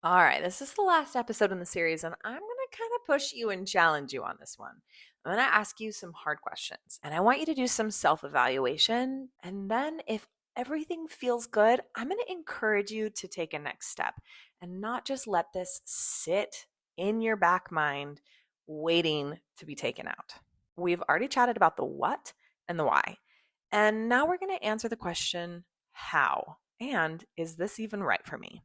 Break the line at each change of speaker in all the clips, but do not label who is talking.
All right, this is the last episode in the series, and I'm going to kind of push you and challenge you on this one. I'm going to ask you some hard questions, and I want you to do some self evaluation. And then, if everything feels good, I'm going to encourage you to take a next step and not just let this sit in your back mind waiting to be taken out. We've already chatted about the what and the why. And now we're going to answer the question how? And is this even right for me?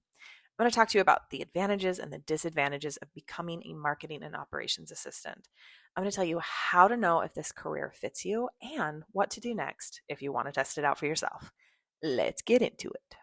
I'm going to talk to you about the advantages and the disadvantages of becoming a marketing and operations assistant. I'm going to tell you how to know if this career fits you and what to do next if you want to test it out for yourself. Let's get into it.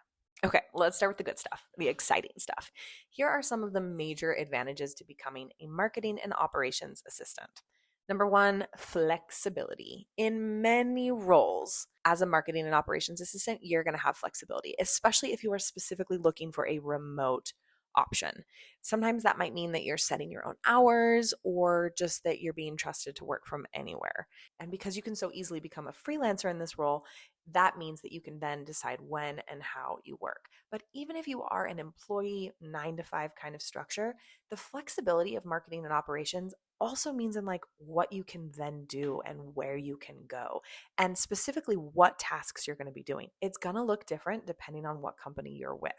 Okay, let's start with the good stuff, the exciting stuff. Here are some of the major advantages to becoming a marketing and operations assistant. Number one, flexibility. In many roles as a marketing and operations assistant, you're going to have flexibility, especially if you are specifically looking for a remote option. Sometimes that might mean that you're setting your own hours or just that you're being trusted to work from anywhere. And because you can so easily become a freelancer in this role, that means that you can then decide when and how you work. But even if you are an employee 9 to 5 kind of structure, the flexibility of marketing and operations also means in like what you can then do and where you can go, and specifically what tasks you're going to be doing. It's going to look different depending on what company you're with.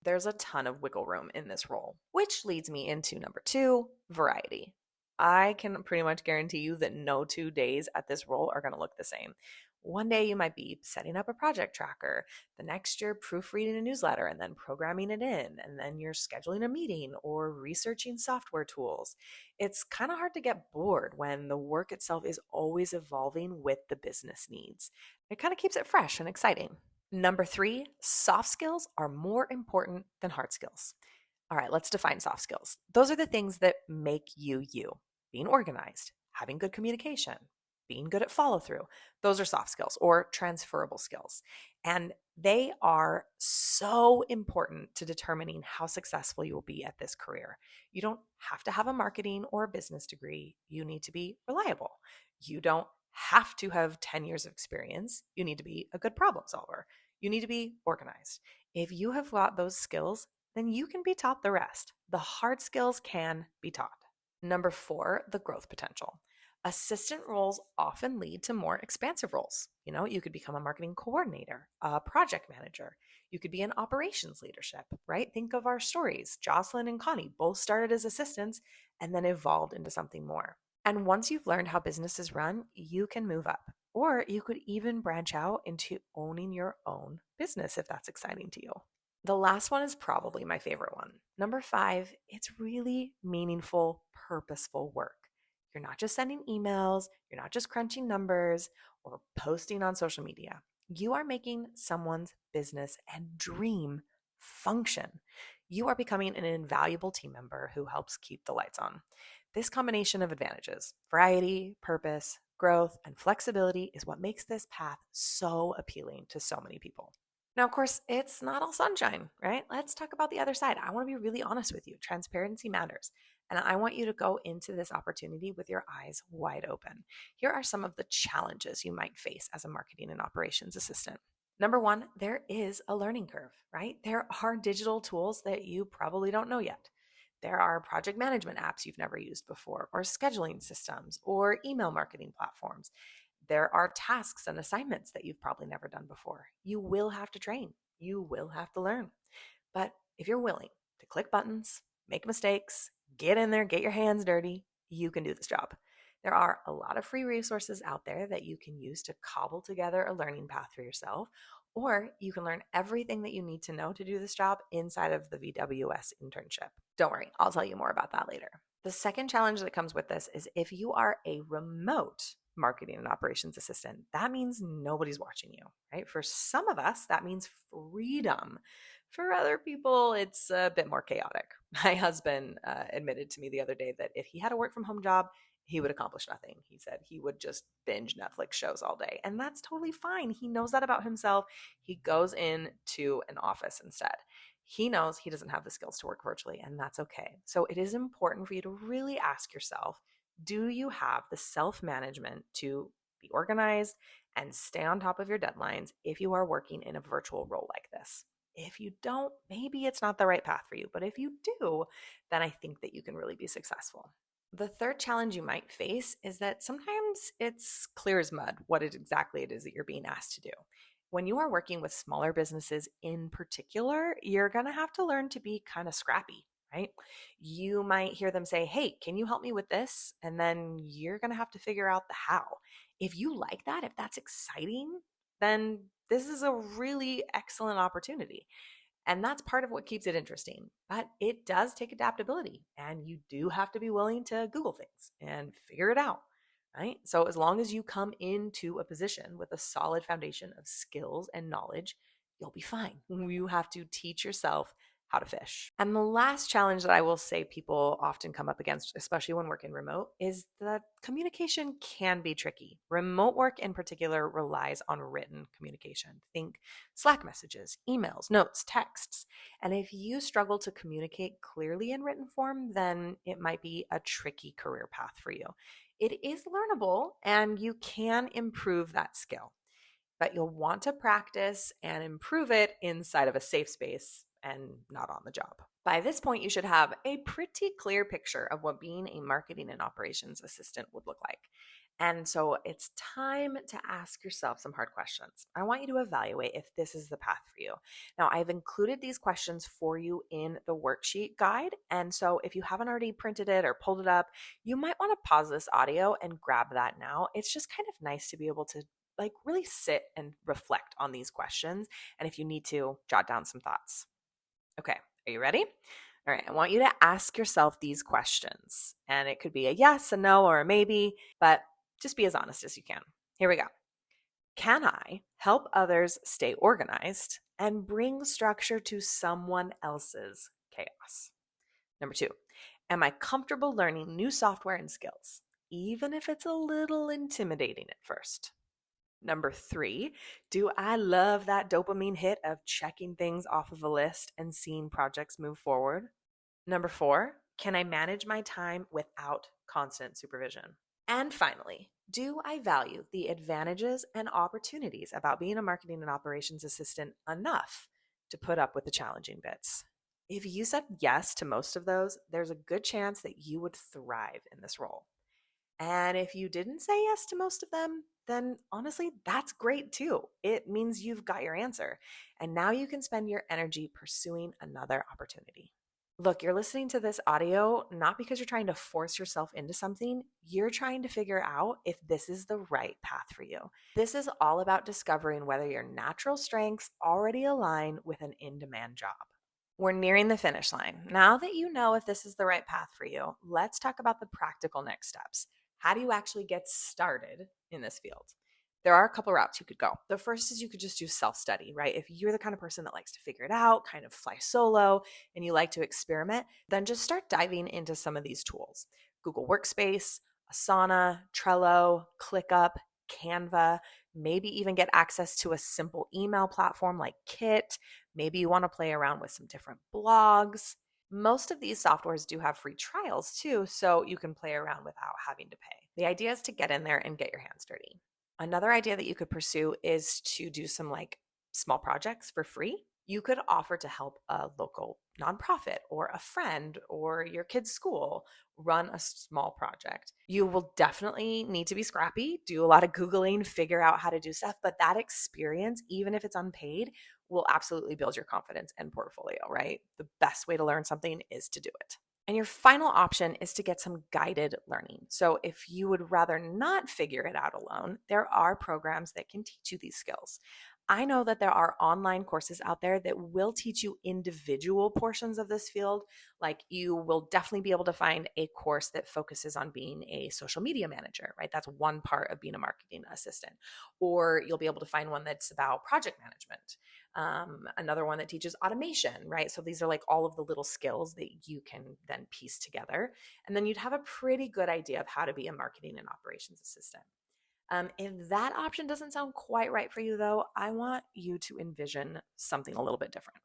There's a ton of wiggle room in this role, which leads me into number two, variety. I can pretty much guarantee you that no 2 days at this role are going to look the same. One day you might be setting up a project tracker, the next you're proofreading a newsletter and then programming it in, and then you're scheduling a meeting or researching software tools. It's kind of hard to get bored when the work itself is always evolving with the business needs. It kind of keeps it fresh and exciting. Number three, soft skills are more important than hard skills. All right, let's define soft skills. Those are the things that make you you. Being organized, having good communication, being good at follow through. Those are soft skills or transferable skills. And they are so important to determining how successful you will be at this career. You don't have to have a marketing or a business degree. You need to be reliable. You don't have to have 10 years of experience. You need to be a good problem solver. You need to be organized. If you have got those skills, then you can be taught the rest. The hard skills can be taught. Number four, the growth potential. Assistant roles often lead to more expansive roles. You know, you could become a marketing coordinator, a project manager. You could be in operations leadership, right? Think of our stories. Jocelyn and Connie both started as assistants and then evolved into something more. And once you've learned how businesses run, you can move up. Or you could even branch out into owning your own business if that's exciting to you. The last one is probably my favorite one. Number five, it's really meaningful, purposeful work. You're not just sending emails, you're not just crunching numbers or posting on social media. You are making someone's business and dream function. You are becoming an invaluable team member who helps keep the lights on. This combination of advantages, variety, purpose, growth, and flexibility, is what makes this path so appealing to so many people. Now, of course, it's not all sunshine, right? Let's talk about the other side. I want to be really honest with you. Transparency matters. And I want you to go into this opportunity with your eyes wide open. Here are some of the challenges you might face as a marketing and operations assistant. Number one, there is a learning curve, right? There are digital tools that you probably don't know yet. There are project management apps you've never used before, or scheduling systems, or email marketing platforms. There are tasks and assignments that you've probably never done before. You will have to train, you will have to learn. But if you're willing to click buttons, make mistakes, get in there, get your hands dirty, you can do this job. There are a lot of free resources out there that you can use to cobble together a learning path for yourself, or you can learn everything that you need to know to do this job inside of the VWS internship. Don't worry, I'll tell you more about that later. The second challenge that comes with this is if you are a remote marketing and operations assistant, that means nobody's watching you, right? For some of us, that means freedom. For other people, it's a bit more chaotic. My husband admitted to me the other day that if he had a work from home job, he would accomplish nothing. He said he would just binge Netflix shows all day. And that's totally fine. He knows that about himself. He goes into an office instead. He knows he doesn't have the skills to work virtually, and that's okay. So it is important for you to really ask yourself, do you have the self management to be organized and stay on top of your deadlines if you are working in a virtual role like this? If you don't, maybe it's not the right path for you. But if you do, then I think that you can really be successful. The third challenge you might face is that sometimes it's clear as mud what exactly it is that you're being asked to do. When you are working with smaller businesses in particular, you're going to have to learn to be kind of scrappy, right? You might hear them say, "Hey, can you help me with this?" And then you're going to have to figure out the how. If you like that, if that's exciting, then this is a really excellent opportunity. And that's part of what keeps it interesting. But it does take adaptability, and you do have to be willing to Google things and figure it out, right? So, as long as you come into a position with a solid foundation of skills and knowledge, you'll be fine. You have to teach yourself how to fish. And the last challenge that I will say people often come up against, especially when working remote, is that communication can be tricky. Remote work in particular relies on written communication. Think Slack messages, emails, notes, texts. And if you struggle to communicate clearly in written form, then it might be a tricky career path for you. It is learnable and you can improve that skill, but you'll want to practice and improve it inside of a safe space and not on the job. By this point, you should have a pretty clear picture of what being a marketing and operations assistant would look like. And so it's time to ask yourself some hard questions. I want you to evaluate if this is the path for you. Now, I've included these questions for you in the worksheet guide. And so if you haven't already printed it or pulled it up, you might want to pause this audio and grab that now. It's just kind of nice to be able to really sit and reflect on these questions. And if you need to, jot down some thoughts. Okay, are you ready? All right, I want you to ask yourself these questions. And it could be a yes, a no, or a maybe, but just be as honest as you can. Here we go. Can I help others stay organized and bring structure to someone else's chaos? Number 2, am I comfortable learning new software and skills, even if it's a little intimidating at first? Number 3, do I love that dopamine hit of checking things off of a list and seeing projects move forward? Number 4, can I manage my time without constant supervision? And finally, do I value the advantages and opportunities about being a marketing and operations assistant enough to put up with the challenging bits? If you said yes to most of those, there's a good chance that you would thrive in this role. And if you didn't say yes to most of them, then honestly, that's great too. It means you've got your answer. And now you can spend your energy pursuing another opportunity. Look, you're listening to this audio not because you're trying to force yourself into something. You're trying to figure out if this is the right path for you. This is all about discovering whether your natural strengths already align with an in-demand job. We're nearing the finish line. Now that you know if this is the right path for you, let's talk about the practical next steps. How do you actually get started in this field? There are a couple routes you could go. The first is you could just do self-study, right? If you're the kind of person that likes to figure it out, kind of fly solo, and you like to experiment, then just start diving into some of these tools. Google Workspace, Asana, Trello, ClickUp, Canva, maybe even get access to a simple email platform like Kit. Maybe you want to play around with some different blogs. Most of these softwares do have free trials too, so you can play around without having to pay. The idea is to get in there and get your hands dirty. Another idea that you could pursue is to do some small projects for free. You could offer to help a local nonprofit or a friend or your kid's school run a small project. You will definitely need to be scrappy, do a lot of Googling, figure out how to do stuff, but that experience, even if it's unpaid, will absolutely build your confidence and portfolio, right? The best way to learn something is to do it. And your final option is to get some guided learning. So if you would rather not figure it out alone, there are programs that can teach you these skills. I know that there are online courses out there that will teach you individual portions of this field. Like you will definitely be able to find a course that focuses on being a social media manager, right? That's one part of being a marketing assistant. Or you'll be able to find one that's about project management. Another one that teaches automation, right? So these are all of the little skills that you can then piece together. And then you'd have a pretty good idea of how to be a marketing and operations assistant. If that option doesn't sound quite right for you, though, I want you to envision something a little bit different.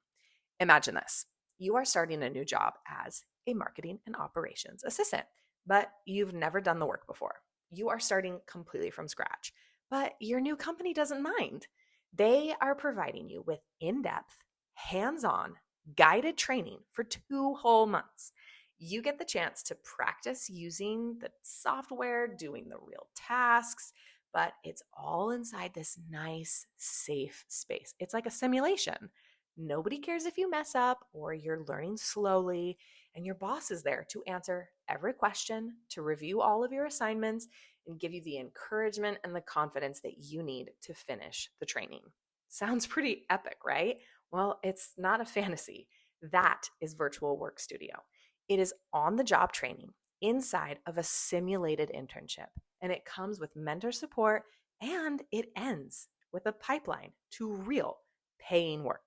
Imagine this. You are starting a new job as a marketing and operations assistant, but you've never done the work before. You are starting completely from scratch, but your new company doesn't mind. They are providing you with in-depth, hands-on, guided training for 2 whole months. You get the chance to practice using the software, doing the real tasks, but it's all inside this nice, safe space. It's like a simulation. Nobody cares if you mess up or you're learning slowly, and your boss is there to answer every question, to review all of your assignments, and give you the encouragement and the confidence that you need to finish the training. Sounds pretty epic, right? Well, it's not a fantasy. That is Virtual Work Studio. It is on the job training inside of a simulated internship, and it comes with mentor support, and it ends with a pipeline to real paying work.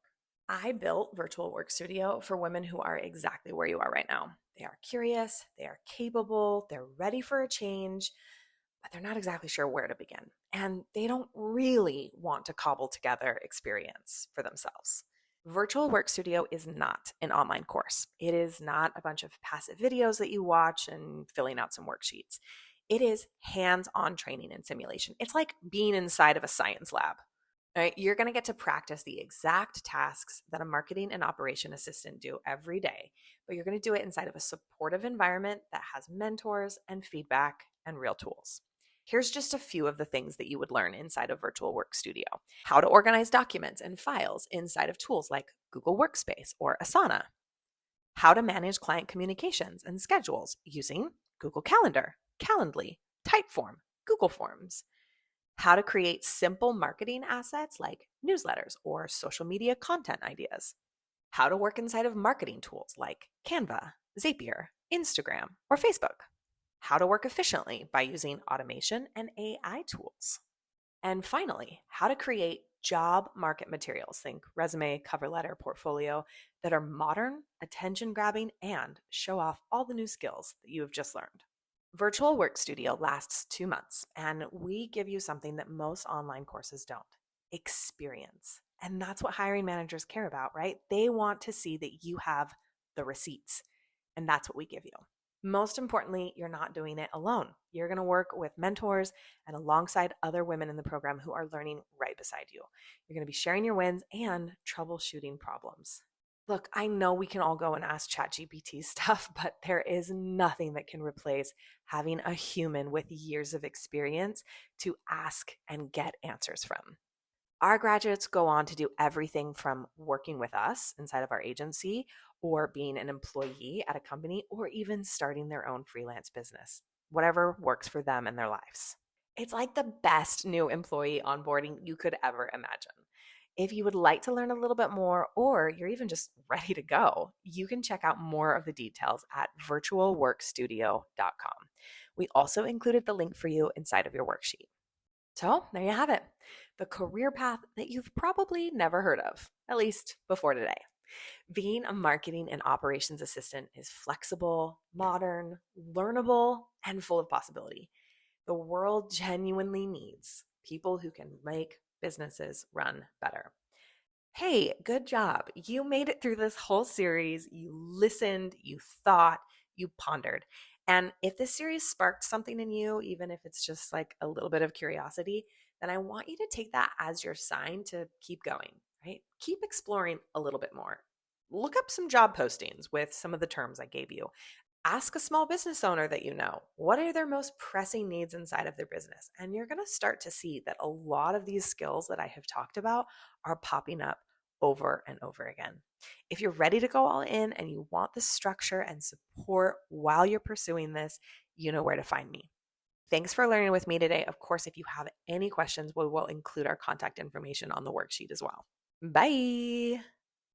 I built Virtual Work Studio for women who are exactly where you are right now. They are curious, they are capable, they're ready for a change, but they're not exactly sure where to begin. And they don't really want to cobble together experience for themselves. Virtual Work Studio is not an online course. It is not a bunch of passive videos that you watch and filling out some worksheets. It is hands-on training and simulation. It's like being inside of a science lab. Right? You're going to get to practice the exact tasks that a marketing and operation assistant do every day, but you're going to do it inside of a supportive environment that has mentors and feedback and real tools. Here's just a few of the things that you would learn inside of Virtual Work Studio. How to organize documents and files inside of tools like Google Workspace or Asana. How to manage client communications and schedules using Google Calendar, Calendly, Typeform, Google Forms. How to create simple marketing assets like newsletters or social media content ideas. How to work inside of marketing tools like Canva, Zapier, Instagram, or Facebook. How to work efficiently by using automation and AI tools. And finally, how to create job market materials, think resume, cover letter, portfolio, that are modern, attention-grabbing, and show off all the new skills that you have just learned. Virtual Work Studio lasts 2 months, and we give you something that most online courses don't: experience. And that's what hiring managers care about, right? They want to see that you have the receipts, and that's what we give you. Most importantly, you're not doing it alone. You're going to work with mentors and alongside other women in the program who are learning right beside you. You're going to be sharing your wins and troubleshooting problems. Look, I know we can all go and ask ChatGPT stuff, but there is nothing that can replace having a human with years of experience to ask and get answers from. Our graduates go on to do everything from working with us inside of our agency, or being an employee at a company, or even starting their own freelance business, whatever works for them and their lives. It's like the best new employee onboarding you could ever imagine. If you would like to learn a little bit more, or you're even just ready to go, you can check out more of the details at virtualworkstudio.com. We also included the link for you inside of your worksheet. So there you have it, the career path that you've probably never heard of, at least before today. Being a marketing and operations assistant is flexible, modern, learnable, and full of possibility. The world genuinely needs people who can make businesses run better. Hey, good job. You made it through this whole series. You listened, you thought, you pondered. And if this series sparked something in you, even if it's just like a little bit of curiosity, then I want you to take that as your sign to keep going, right? Keep exploring a little bit more. Look up some job postings with some of the terms I gave you. Ask a small business owner that you know, what are their most pressing needs inside of their business? And you're going to start to see that a lot of these skills that I have talked about are popping up over and over again. If you're ready to go all in and you want the structure and support while you're pursuing this, you know where to find me. Thanks for learning with me today. Of course, if you have any questions, we will include our contact information on the worksheet as well. Bye.